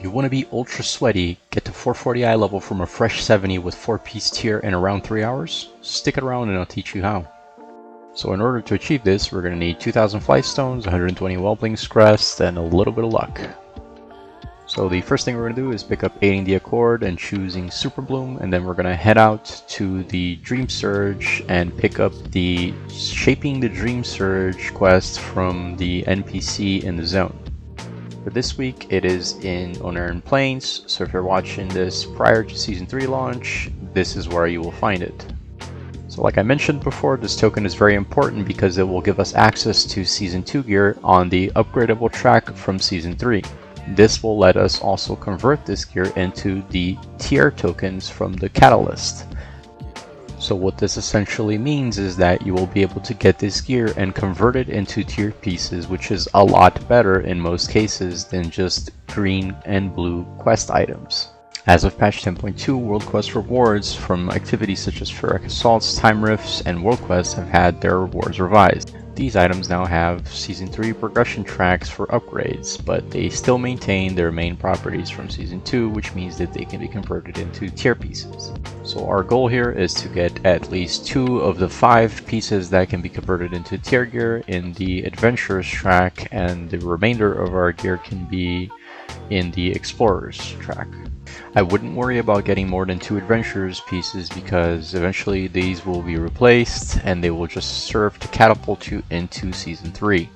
You want to be ultra sweaty, get to 440 eye level from a fresh 70 with 4-piece tier in around 3 hours? Stick it around and I'll teach you how. So in order to achieve this, we're going to need 2,000 Flightstones, 120 Whelpling's Crest, and a little bit of luck. So the first thing we're going to do is pick up Aiding the Accord and choosing Super Bloom, and then we're going to head out to the Dream Surge and pick up the Shaping the Dream Surge quest from the NPC in the zone. For this week, it is in Unearned Plains, so if you're watching this prior to Season 3 launch, this is where you will find it. So like I mentioned before, this token is very important because it will give us access to Season 2 gear on the upgradable track from Season 3. This will let us also convert this gear into the tier tokens from the Catalyst. So what this essentially means is that you will be able to get this gear and convert it into tier pieces, which is a lot better in most cases than just green and blue quest items. As of patch 10.2, World Quest rewards from activities such as Ferric Assaults, Time Rifts, and World Quests have had their rewards revised. These items now have Season 3 progression tracks for upgrades, but they still maintain their main properties from Season 2, which means that they can be converted into tier pieces. So our goal here is to get at least 2 of the 5 pieces that can be converted into tier gear in the Adventurers track, and the remainder of our gear can be in the Explorers track. I wouldn't worry about getting more than 2 Adventurers pieces because eventually these will be replaced and they will just serve to catapult you into Season 3.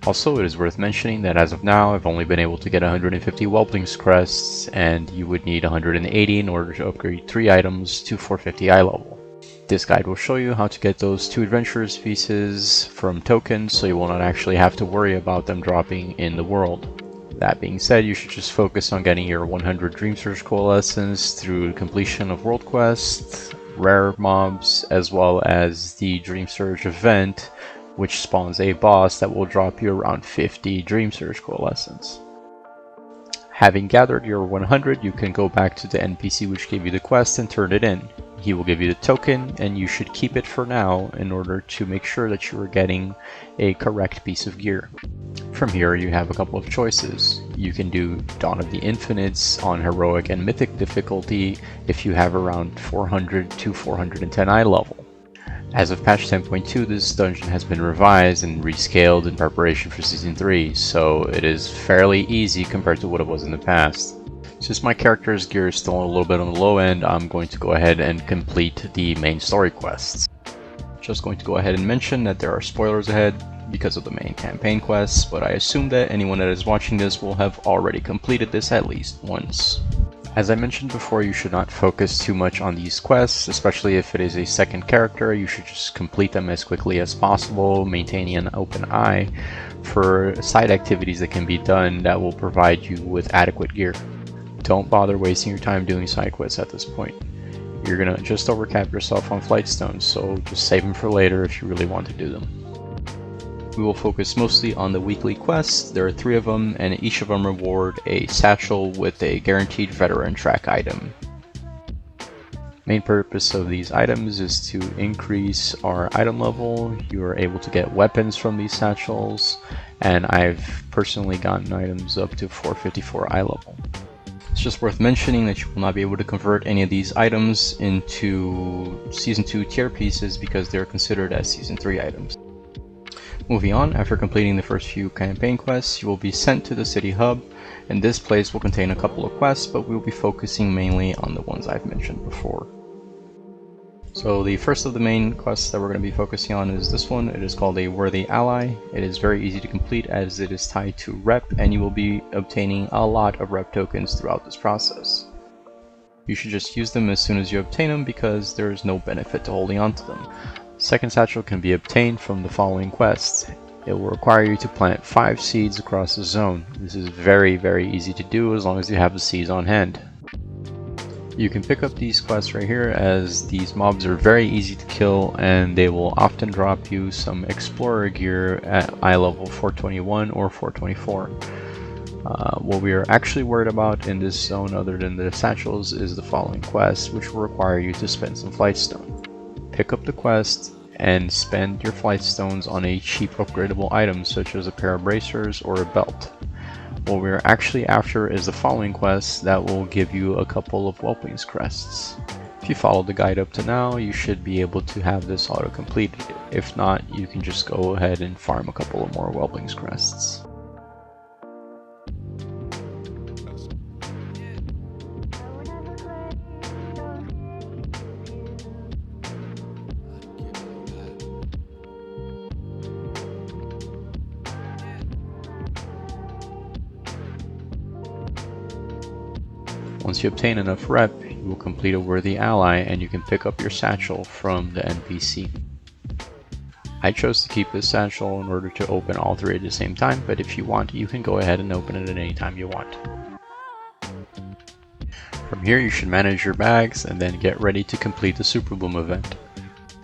Also, it is worth mentioning that as of now, I've only been able to get 150 Whelpling's Crests, and you would need 180 in order to upgrade 3 items to 450 eye level. This guide will show you how to get those 2 Adventurers pieces from tokens, so you will not actually have to worry about them dropping in the world. That being said, you should just focus on getting your 100 Dream Surge Coalescence through completion of World Quest, rare mobs, as well as the Dream Surge event, which spawns a boss that will drop you around 50 Dream Surge Coalescence. Having gathered your 100, you can go back to the NPC which gave you the quest and turn it in. He will give you the token, and you should keep it for now in order to make sure that you are getting a correct piece of gear. From here, you have a couple of choices. You can do Dawn of the Infinites on Heroic and Mythic difficulty if you have around 400 to 410 eye level. As of patch 10.2, this dungeon has been revised and rescaled in preparation for Season 3, so it is fairly easy compared to what it was in the past. Since my character's gear is still a little bit on the low end, I'm going to go ahead and complete the main story quests. Just going to go ahead and mention that there are spoilers ahead because of the main campaign quests, but I assume that anyone that is watching this will have already completed this at least once. As I mentioned before, you should not focus too much on these quests, especially if it is a second character. You should just complete them as quickly as possible, maintaining an open eye for side activities that can be done that will provide you with adequate gear. Don't bother wasting your time doing side quests at this point. You're gonna just overcap yourself on Flightstones, so just save them for later if you really want to do them. We will focus mostly on the weekly quests. There are 3 of them, and each of them reward a satchel with a guaranteed veteran track item. Main purpose of these items is to increase our item level. You are able to get weapons from these satchels, and I've personally gotten items up to 454 eye level. It's just worth mentioning that you will not be able to convert any of these items into Season 2 tier pieces because they're considered as Season 3 items. Moving on, after completing the first few campaign quests, you will be sent to the city hub, and this place will contain a couple of quests, but we'll be focusing mainly on the ones I've mentioned before. So the first of the main quests that we're going to be focusing on is this one. It is called a Worthy Ally. It is very easy to complete as it is tied to rep, and you will be obtaining a lot of rep tokens throughout this process. You should just use them as soon as you obtain them because there is no benefit to holding on to them. Second satchel can be obtained from the following quests. It will require you to plant 5 seeds across the zone. This is very easy to do as long as you have the seeds on hand. You can pick up these quests right here as these mobs are very easy to kill, and they will often drop you some explorer gear at eye level 421 or 424. What we are actually worried about in this zone other than the satchels is the following quest, which will require you to spend some Flightstone. Pick up the quest and spend your Flightstones on a cheap upgradable item such as a pair of bracers or a belt. What we're actually after is the following quest that will give you a couple of Whelpling's crests. If you followed the guide up to now, you should be able to have this auto-completed. If not, you can just go ahead and farm a couple of more Whelpling's crests. Once you obtain enough rep, you will complete a worthy ally and you can pick up your satchel from the NPC. I chose to keep this satchel in order to open all three at the same time, but if you want, you can go ahead and open it at any time you want. From here you should manage your bags and then get ready to complete the Super Bloom event.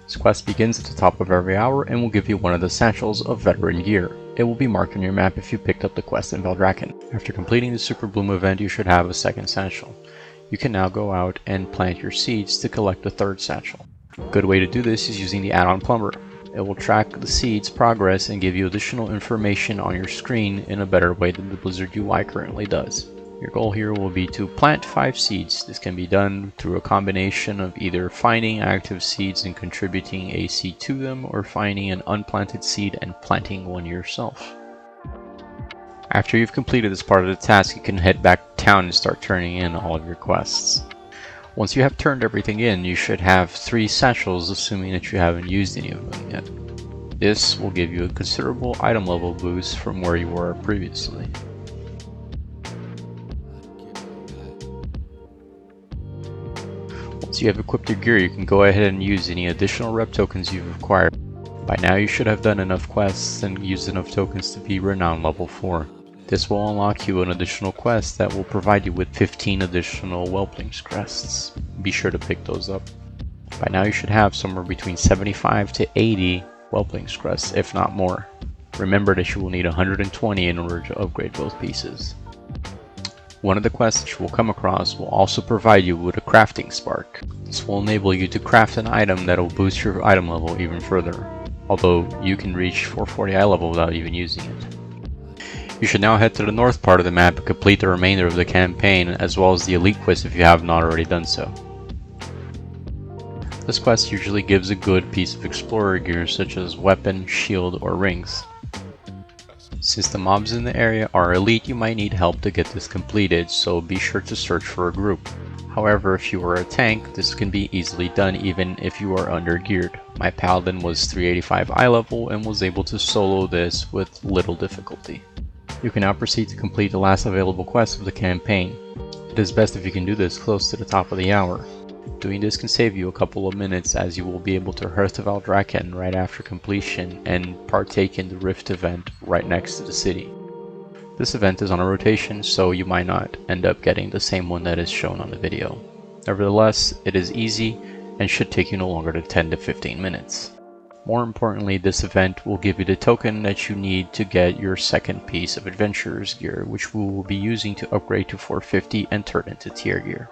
This quest begins at the top of every hour and will give you one of the satchels of veteran gear. It will be marked on your map if you picked up the quest in Valdrakken. After completing the Super Bloom event, you should have a second satchel. You can now go out and plant your seeds to collect the third satchel. A good way to do this is using the add-on Plumber. It will track the seeds' progress and give you additional information on your screen in a better way than the Blizzard UI currently does. Your goal here will be to plant 5 seeds. This can be done through a combination of either finding active seeds and contributing a seed to them, or finding an unplanted seed and planting one yourself. After you've completed this part of the task, you can head back to town and start turning in all of your quests. Once you have turned everything in, you should have 3 satchels, assuming that you haven't used any of them yet. This will give you a considerable item level boost from where you were previously. Once you have equipped your gear, you can go ahead and use any additional rep tokens you've acquired. By now you should have done enough quests and used enough tokens to be renown level 4. This will unlock you an additional quest that will provide you with 15 additional Whelpling's crests. Be sure to pick those up. By now you should have somewhere between 75 to 80 Whelpling's crests, if not more. Remember that you will need 120 in order to upgrade both pieces. One of the quests that you will come across will also provide you with a crafting spark. This will enable you to craft an item that will boost your item level even further, although you can reach 440 eye level without even using it. You should now head to the north part of the map and complete the remainder of the campaign, as well as the elite quest if you have not already done so. This quest usually gives a good piece of explorer gear such as weapon, shield, or rings. Since the mobs in the area are elite, you might need help to get this completed, so be sure to search for a group. However, if you are a tank, this can be easily done even if you are under-geared. My paladin was 385 eye level and was able to solo this with little difficulty. You can now proceed to complete the last available quest of the campaign. It is best if you can do this close to the top of the hour. Doing this can save you a couple of minutes, as you will be able to hearth to Valdrakken right after completion and partake in the Rift event right next to the city. This event is on a rotation, so you might not end up getting the same one that is shown on the video. Nevertheless, it is easy and should take you no longer than 10 to 15 minutes. More importantly, this event will give you the token that you need to get your second piece of adventurer's gear, which we will be using to upgrade to 450 and turn into tier gear.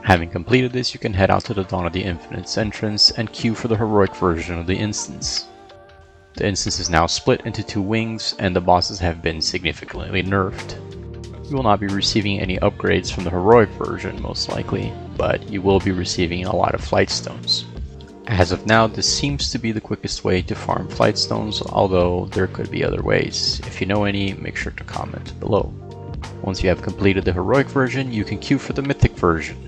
Having completed this, you can head out to the Dawn of the Infinites entrance and queue for the heroic version of the instance. The instance is now split into 2 wings, and the bosses have been significantly nerfed. You will not be receiving any upgrades from the heroic version, most likely, but you will be receiving a lot of Flightstones. As of now, this seems to be the quickest way to farm Flightstones, although there could be other ways. If you know any, make sure to comment below. Once you have completed the heroic version, you can queue for the mythic version.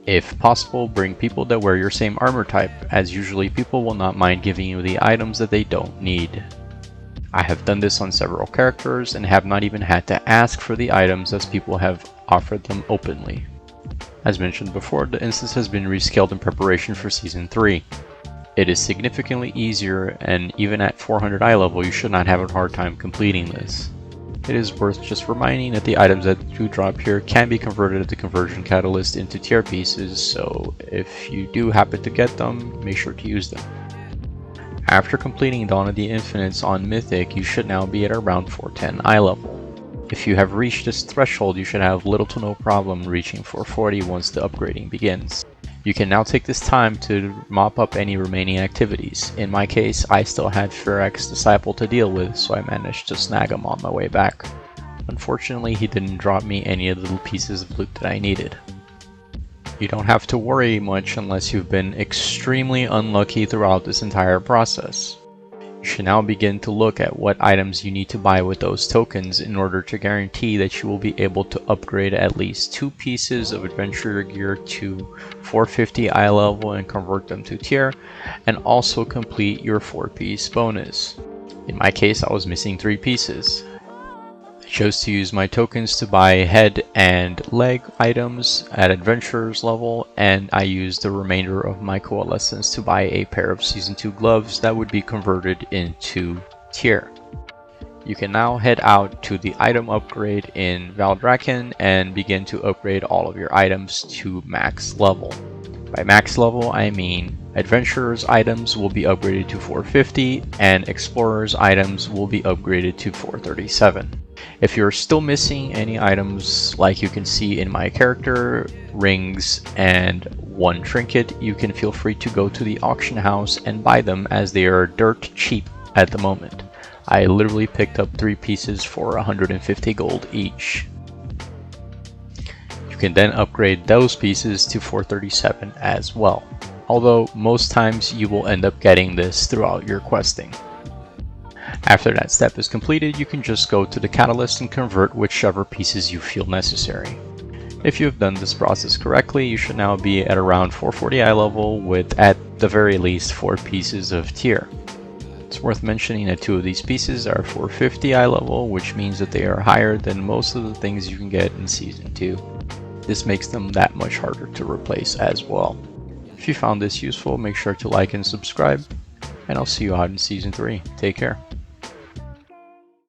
If possible, bring people that wear your same armor type, as usually people will not mind giving you the items that they don't need. I have done this on several characters and have not even had to ask for the items, as people have offered them openly. As mentioned before, the instance has been rescaled in preparation for Season 3. It is significantly easier, and even at 400 eye level you should not have a hard time completing this. It is worth just reminding that the items that do drop here can be converted at the conversion catalyst into tier pieces, so if you do happen to get them, make sure to use them. After completing Dawn of the Infinites on Mythic, you should now be at around 410 eye level. If you have reached this threshold, you should have little to no problem reaching 440 once the upgrading begins. You can now take this time to mop up any remaining activities. In my ccase, I still had Fearax's Disciple to deal with, so I managed to snag him on my way back. Unfortunately, he didn't drop me any of the little pieces of loot that I needed. You don't have to worry much unless you've been extremely unlucky throughout this entire process. You should now begin to look at what items you need to buy with those tokens in order to guarantee that you will be able to upgrade at least 2 pieces of adventure gear to 450 eye level and convert them to tier, and also complete your 4-piece bonus. In my case, I was missing 3 pieces. I chose to use my tokens to buy head and leg items at adventurer's level, and I used the remainder of my coalescence to buy a pair of season 2 gloves that would be converted into tier. You can now head out to the item upgrade in Valdrakken and begin to upgrade all of your items to max level. By max level, I mean adventurer's items will be upgraded to 450 and explorer's items will be upgraded to 437. If you're still missing any items, like you can see in my character, rings and 1 trinket, you can feel free to go to the auction house and buy them, as they are dirt cheap at the moment. I literally picked up 3 pieces for 150 gold each. You can then upgrade those pieces to 437 as well, although most times you will end up getting this throughout your questing. After that step is completed, you can just go to the catalyst and convert whichever pieces you feel necessary. If you have done this process correctly, you should now be at around 440 eye level with at the very least 4 pieces of tier. It's worth mentioning that 2 of these pieces are 450 eye level, which means that they are higher than most of the things you can get in Season 2. This makes them that much harder to replace as well. If you found this useful, make sure to like and subscribe, and I'll see you out in Season 3. Take care.